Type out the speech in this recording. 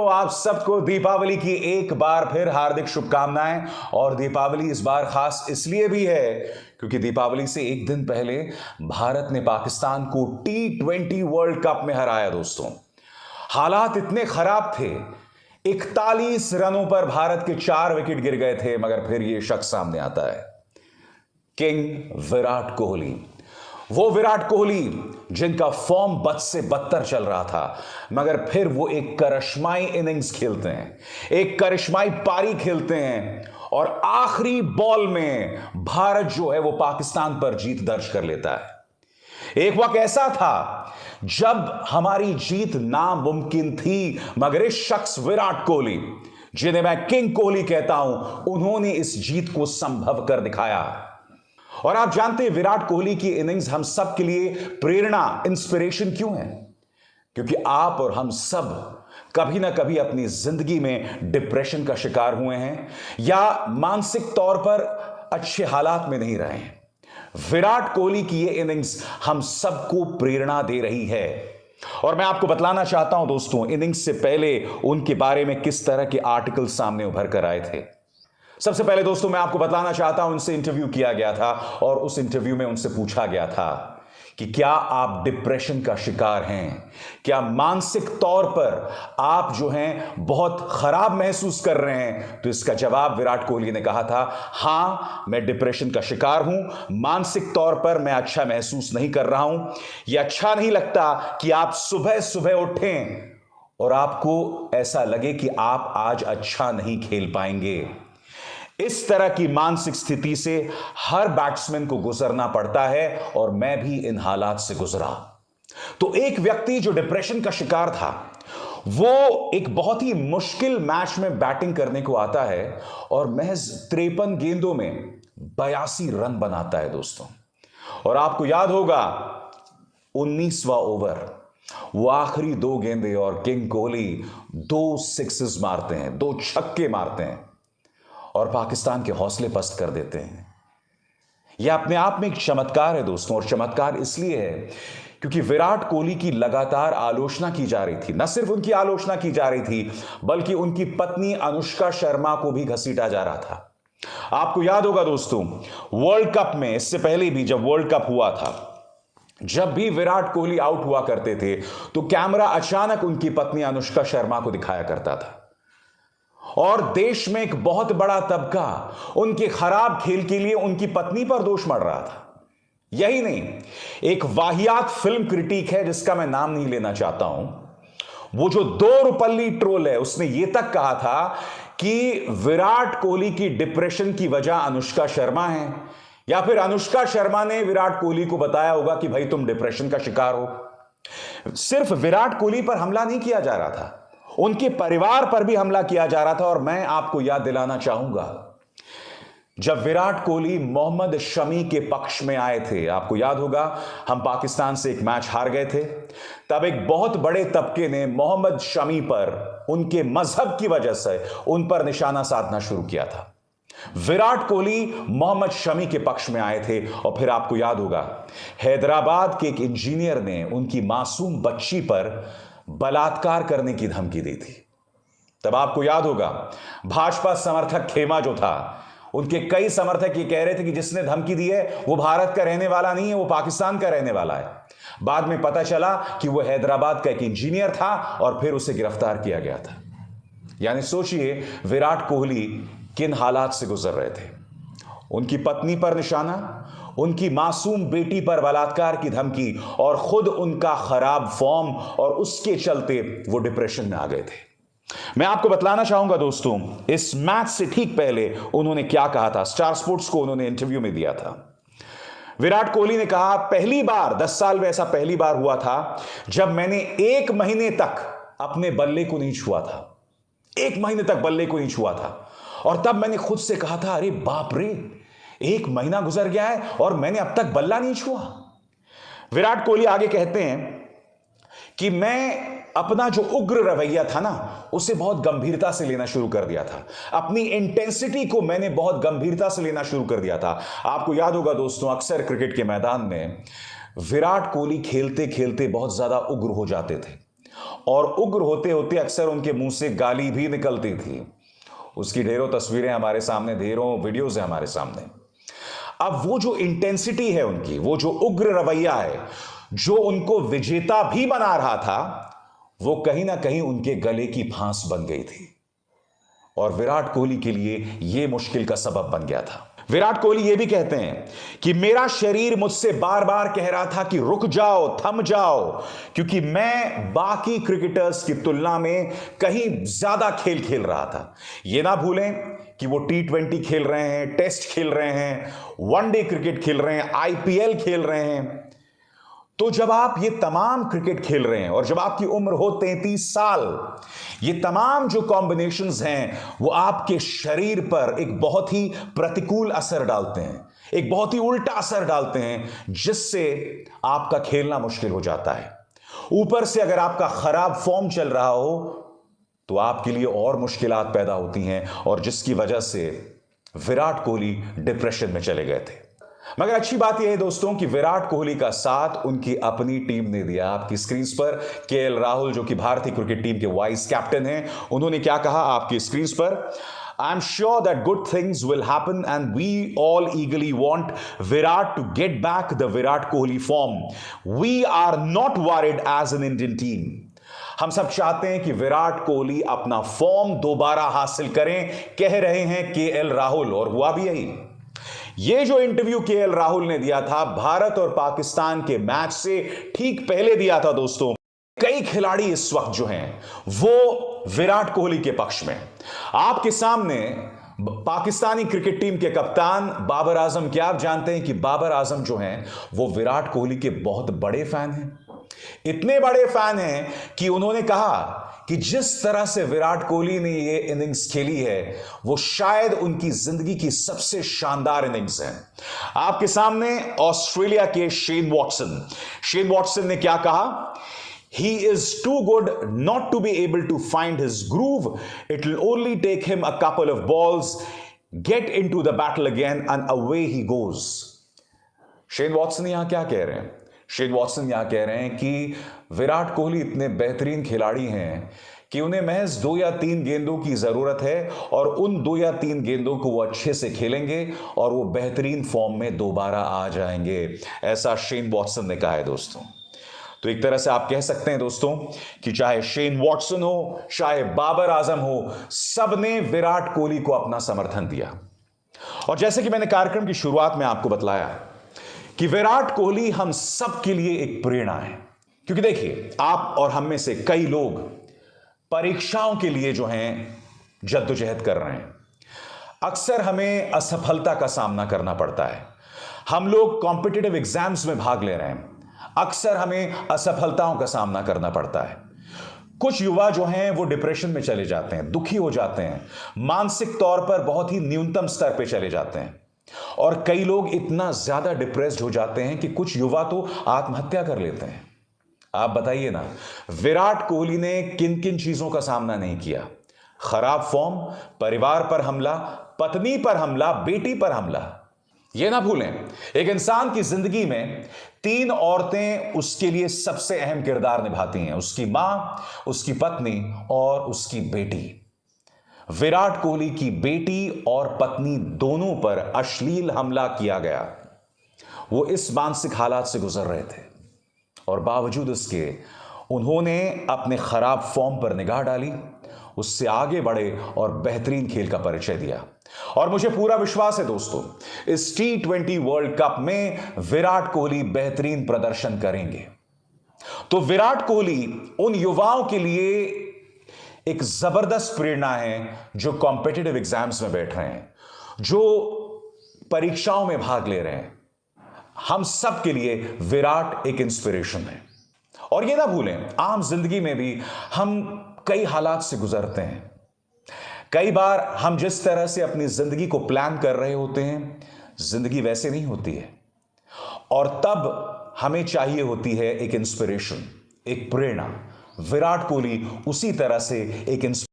आप सबको दीपावली की एक बार फिर हार्दिक शुभकामनाएं। और दीपावली इस बार खास इसलिए भी है क्योंकि दीपावली से एक दिन पहले भारत ने पाकिस्तान को T20 वर्ल्ड कप में हराया। दोस्तों, हालात इतने खराब थे, 41 रनों पर भारत के 4 विकेट गिर गए थे, मगर फिर यह शख्स सामने आता है, किंग विराट कोहली। वो विराट कोहली जिनका फॉर्म बद से बदतर चल रहा था, मगर फिर वो एक करिश्माई इनिंग्स खेलते हैं, एक करिश्माई पारी खेलते हैं और आखिरी बॉल में भारत जो है वो पाकिस्तान पर जीत दर्ज कर लेता है। एक वक्त ऐसा था जब हमारी जीत नामुमकिन थी, मगर इस शख्स विराट कोहली, जिन्हें मैं किंग कोहली कहता हूं, उन्होंने इस जीत को संभव कर दिखाया। और आप जानते हैं विराट कोहली की इनिंग्स हम सब के लिए प्रेरणा, इंस्पिरेशन क्यों है? क्योंकि आप और हम सब कभी ना कभी अपनी जिंदगी में डिप्रेशन का शिकार हुए हैं या मानसिक तौर पर अच्छे हालात में नहीं रहे हैं। विराट कोहली की ये इनिंग्स हम सबको प्रेरणा दे रही है। और मैं आपको बतलाना चाहता हूं दोस्तों, इनिंग्स से पहले उनके बारे में किस तरह के आर्टिकल सामने उभर कर आए थे। सबसे पहले दोस्तों मैं आपको बताना चाहता हूं, उनसे इंटरव्यू किया गया था और उस इंटरव्यू में उनसे पूछा गया था कि क्या आप डिप्रेशन का शिकार हैं, क्या मानसिक तौर पर आप जो हैं बहुत खराब महसूस कर रहे हैं? तो इसका जवाब विराट कोहली ने कहा था, हां मैं डिप्रेशन का शिकार हूं, मानसिक तौर पर मैं अच्छा महसूस नहीं कर रहा हूं। यह अच्छा नहीं लगता कि आप सुबह सुबह उठें और आपको ऐसा लगे कि आप आज अच्छा नहीं खेल पाएंगे। इस तरह की मानसिक स्थिति से हर बैट्समैन को गुजरना पड़ता है और मैं भी इन हालात से गुजरा। तो एक व्यक्ति जो डिप्रेशन का शिकार था, वो एक बहुत ही मुश्किल मैच में बैटिंग करने को आता है और महज 53 गेंदों में 82 रन बनाता है दोस्तों। और आपको याद होगा 19वां ओवर, वो आखिरी 2 गेंदें और किंग कोहली 2 सिक्सेस मारते हैं, 2 छक्के मारते हैं और पाकिस्तान के हौसले पस्त कर देते हैं। यह अपने आप में एक चमत्कार है दोस्तों, और चमत्कार इसलिए है क्योंकि विराट कोहली की लगातार आलोचना की जा रही थी। न सिर्फ उनकी आलोचना की जा रही थी, बल्कि उनकी पत्नी अनुष्का शर्मा को भी घसीटा जा रहा था। आपको याद होगा दोस्तों, वर्ल्ड कप में, इससे पहले भी जब वर्ल्ड कप हुआ था, जब भी विराट कोहली आउट हुआ करते थे तो कैमरा अचानक उनकी पत्नी अनुष्का शर्मा को दिखाया करता था और देश में एक बहुत बड़ा तबका उनके खराब खेल के लिए उनकी पत्नी पर दोष मढ़ रहा था। यही नहीं, एक वाहियात फिल्म क्रिटिक है जिसका मैं नाम नहीं लेना चाहता हूं, वो जो 2 रुपल्ली ट्रोल है, उसने यह तक कहा था कि विराट कोहली की डिप्रेशन की वजह अनुष्का शर्मा है, या फिर अनुष्का शर्मा ने विराट कोहली को बताया होगा कि भाई तुम डिप्रेशन का शिकार हो। सिर्फ विराट कोहली पर हमला नहीं किया जा रहा था, उनके परिवार पर भी हमला किया जा रहा था। और मैं आपको याद दिलाना चाहूंगा, जब विराट कोहली मोहम्मद शमी के पक्ष में आए थे, आपको याद होगा हम पाकिस्तान से एक मैच हार गए थे, तब एक बहुत बड़े तबके ने मोहम्मद शमी पर उनके मजहब की वजह से उन पर निशाना साधना शुरू किया था। विराट कोहली मोहम्मद शमी के पक्ष में आए थे और फिर आपको याद होगा हैदराबाद के एक इंजीनियर ने उनकी मासूम बच्ची पर बलात्कार करने की धमकी दी थी। तब आपको याद होगा भाजपा समर्थक खेमा जो था, उनके कई समर्थक ये कह रहे थे कि जिसने धमकी दी है वो भारत का रहने वाला नहीं है, वो पाकिस्तान का रहने वाला है। बाद में पता चला कि वो हैदराबाद का एक इंजीनियर था और फिर उसे गिरफ्तार किया गया था। यानी सोचिए विराट कोहली किन हालात से गुजर रहे थे। उनकी पत्नी पर निशाना, उनकी मासूम बेटी पर बलात्कार की धमकी और खुद उनका खराब फॉर्म, और उसके चलते वो डिप्रेशन में आ गए थे। मैं आपको बतलाना चाहूंगा दोस्तों, इस मैच से ठीक पहले उन्होंने क्या कहा था। स्टार स्पोर्ट्स को उन्होंने इंटरव्यू में दिया था। विराट कोहली ने कहा, पहली बार 10 साल में ऐसा पहली बार हुआ था जब मैंने 1 महीने तक अपने बल्ले को नहीं छुआ था। 1 महीने तक बल्ले को नहीं छुआ था और तब मैंने खुद से कहा था, अरे बाप रे, 1 महीना गुजर गया है और मैंने अब तक बल्ला नहीं छुआ। विराट कोहली आगे कहते हैं कि मैं अपना जो उग्र रवैया था ना, उसे बहुत गंभीरता से लेना शुरू कर दिया था। अपनी इंटेंसिटी को मैंने बहुत गंभीरता से लेना शुरू कर दिया था। आपको याद होगा दोस्तों, अक्सर क्रिकेट के मैदान में विराट कोहली खेलते खेलते बहुत ज्यादा उग्र हो जाते थे और उग्र होते होते अक्सर उनके मुंह से गाली भी निकलती थी। उसकी ढेरों तस्वीरें हमारे सामने, ढेरों वीडियोज हैं हमारे सामने। अब वो जो इंटेंसिटी है उनकी, वो जो उग्र रवैया है, जो उनको विजेता भी बना रहा था, वो कहीं ना कहीं उनके गले की फांस बन गई थी और विराट कोहली के लिए यह मुश्किल का सबब बन गया था। विराट कोहली यह भी कहते हैं कि मेरा शरीर मुझसे बार बार कह रहा था कि रुक जाओ, थम जाओ, क्योंकि मैं बाकी क्रिकेटर्स की तुलना में कहीं ज्यादा खेल खेल रहा था। यह ना भूलें कि वो T20 खेल रहे हैं, टेस्ट खेल रहे हैं, वनडे क्रिकेट खेल रहे हैं, IPL खेल रहे हैं। तो जब आप ये तमाम क्रिकेट खेल रहे हैं और जब आपकी उम्र हो 33 साल, ये तमाम जो कॉम्बिनेशंस हैं वो आपके शरीर पर एक बहुत ही प्रतिकूल असर डालते हैं, एक बहुत ही उल्टा असर डालते हैं, जिससे आपका खेलना मुश्किल हो जाता है। ऊपर से अगर आपका खराब फॉर्म चल रहा हो तो आपके लिए और मुश्किलात पैदा होती हैं, और जिसकी वजह से विराट कोहली डिप्रेशन में चले गए थे। मगर अच्छी बात यह है दोस्तों कि विराट कोहली का साथ उनकी अपनी टीम ने दिया। आपकी स्क्रीन पर KL राहुल, जो कि भारतीय क्रिकेट टीम के वाइस कैप्टन हैं, उन्होंने क्या कहा आपकी स्क्रीन पर? I am sure that good things will happen and we all eagerly want Virat to get back the Virat Kohli form. We are not worried as an Indian team. हम सब चाहते हैं कि विराट कोहली अपना फॉर्म दोबारा हासिल करें, कह रहे हैं KL राहुल, और हुआ भी यही। ये जो इंटरव्यू KL राहुल ने दिया था भारत और पाकिस्तान के मैच से ठीक पहले दिया था दोस्तों। कई खिलाड़ी इस वक्त जो हैं वो विराट कोहली के पक्ष में। आपके सामने पाकिस्तानी क्रिकेट टीम के कप्तान बाबर आजम, क्या आप जानते हैं कि बाबर आजम जो हैं वो विराट कोहली के बहुत बड़े फैन हैं। इतने बड़े फैन हैं कि उन्होंने कहा कि जिस तरह से विराट कोहली ने ये इनिंग्स खेली है वो शायद उनकी जिंदगी की सबसे शानदार इनिंग्स है। आपके सामने ऑस्ट्रेलिया के शेन वॉटसन ने क्या कहा? He is too good not to be able to find his groove. It will only take him a couple of balls, get into the battle again and away he goes. Shane Watson यहां क्या कह रहे हैं? Shane Watson यहां कह रहे हैं कि विराट कोहली इतने बेहतरीन खिलाड़ी हैं कि उन्हें महज 2 या 3 गेंदों की जरूरत है और उन 2 या 3 गेंदों को वो अच्छे से खेलेंगे और वो बेहतरीन फॉर्म में दोबारा आ जाएंगे। ऐसा शेन वॉटसन ने कहा है दोस्तों। तो एक तरह से आप कह सकते हैं दोस्तों कि चाहे शेन वॉटसन हो, चाहे बाबर आजम हो, सबने विराट कोहली को अपना समर्थन दिया। और जैसे कि मैंने कार्यक्रम की शुरुआत में आपको बतलाया कि विराट कोहली हम सब के लिए एक प्रेरणा है, क्योंकि देखिए आप और हम में से कई लोग परीक्षाओं के लिए जो हैं जद्दोजहद कर रहे हैं। अक्सर हमें असफलता का सामना करना पड़ता है। हम लोग कॉम्पिटिटिव एग्जाम्स में भाग ले रहे हैं, अक्सर हमें असफलताओं का सामना करना पड़ता है। कुछ युवा जो हैं वो डिप्रेशन में चले जाते हैं, दुखी हो जाते हैं, मानसिक तौर पर बहुत ही न्यूनतम स्तर पे चले जाते हैं, और कई लोग इतना ज्यादा डिप्रेस्ड हो जाते हैं कि कुछ युवा तो आत्महत्या कर लेते हैं। आप बताइए ना, विराट कोहली ने किन किन चीजों का सामना नहीं किया? खराब फॉर्म, परिवार पर हमला, पत्नी पर हमला, बेटी पर हमला। यह ना भूलें, एक इंसान की जिंदगी में 3 औरतें उसके लिए सबसे अहम किरदार निभाती हैं, उसकी मां, उसकी पत्नी और उसकी बेटी। विराट कोहली की बेटी और पत्नी दोनों पर अश्लील हमला किया गया। वो इस मानसिक हालात से गुजर रहे थे और बावजूद इसके उन्होंने अपने खराब फॉर्म पर निगाह डाली, उससे आगे बढ़े और बेहतरीन खेल का परिचय दिया। और मुझे पूरा विश्वास है दोस्तों, इस T20 वर्ल्ड कप में विराट कोहली बेहतरीन प्रदर्शन करेंगे। तो विराट कोहली उन युवाओं के लिए एक जबरदस्त प्रेरणा है जो कॉम्पिटिटिव एग्जाम्स में बैठ रहे हैं, जो परीक्षाओं में भाग ले रहे हैं। हम सब के लिए विराट एक इंस्पिरेशन है। और ये ना भूलें, आम जिंदगी में भी हम कई हालात से गुजरते हैं। कई बार हम जिस तरह से अपनी जिंदगी को प्लान कर रहे होते हैं, जिंदगी वैसे नहीं होती है, और तब हमें चाहिए होती है एक इंस्पिरेशन, एक प्रेरणा। विराट कोहली उसी तरह से एक